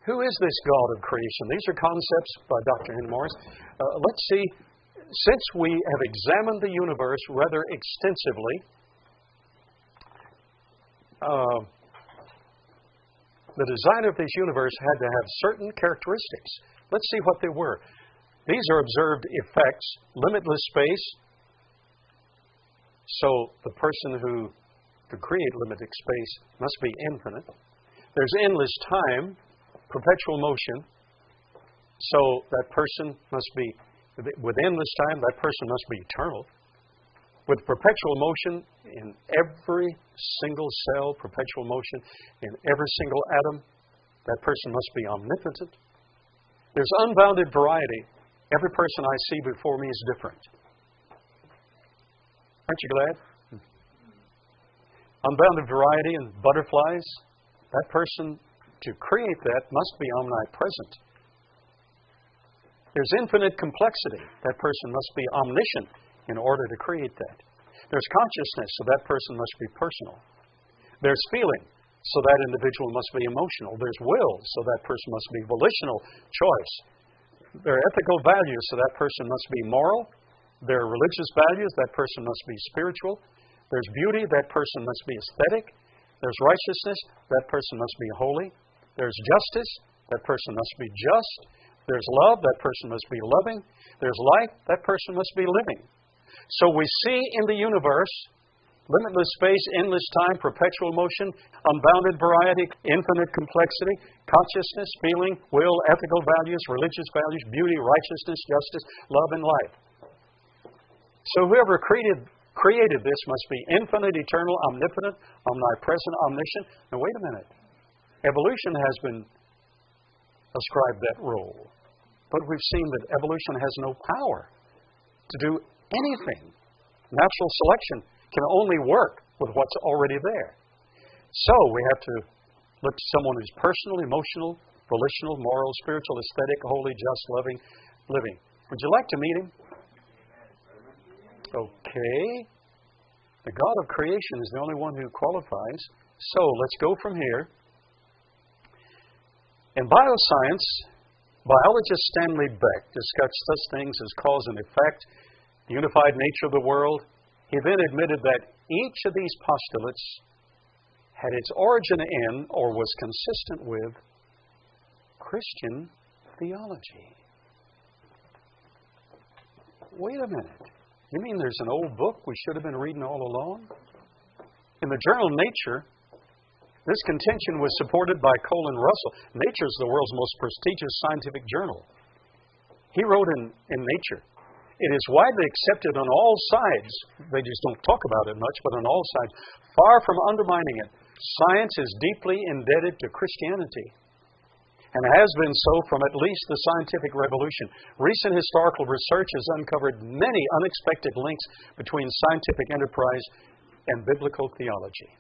Who is this God of creation? These are concepts by Dr. Henry Morris. Let's see, since we have examined the universe rather extensively, the designer of this universe had to have certain characteristics. Let's see what they were. These are observed effects, limitless space. So the person who could create limited space must be infinite. There's endless time, perpetual motion. So that person must be, with endless time, that person must be eternal. With perpetual motion in every single cell, perpetual motion in every single atom, that person must be omnipotent. There's unbounded variety. Every person I see before me is different. Aren't you glad? Unbounded variety in butterflies. That person, to create that, must be omnipresent. There's infinite complexity. That person must be omniscient in order to create that. There's consciousness, so that person must be personal. There's feeling, so that individual must be emotional. There's will, so that person must be volitional choice. There are ethical values, so that person must be moral. There are religious values, that person must be spiritual. There's beauty, that person must be aesthetic. There's righteousness, that person must be holy. There's justice, that person must be just. There's love, that person must be loving. There's life, that person must be living. So we see in the universe limitless space, endless time, perpetual motion, unbounded variety, infinite complexity, consciousness, feeling, will, ethical values, religious values, beauty, righteousness, justice, love, and life. So whoever created this must be infinite, eternal, omnipotent, omnipresent, omniscient. Now wait a minute. Evolution has been ascribed that role. But we've seen that evolution has no power to do anything. Natural selection can only work with what's already there. So we have to look to someone who's personal, emotional, volitional, moral, spiritual, aesthetic, holy, just, loving, living. Would you like to meet him? Okay. The God of creation is the only one who qualifies. So let's go from here. In bioscience, biologist Stanley Beck discussed such things as cause and effect, the unified nature of the world. He then admitted that each of these postulates had its origin in or was consistent with Christian theology. Wait a minute. You mean there's an old book we should have been reading all along? In the journal Nature, this contention was supported by Colin Russell. Nature is the world's most prestigious scientific journal. He wrote in Nature, it is widely accepted on all sides, they just don't talk about it much, but on all sides, far from undermining it, science is deeply indebted to Christianity, and has been so from at least the scientific revolution. Recent historical research has uncovered many unexpected links between scientific enterprise and biblical theology.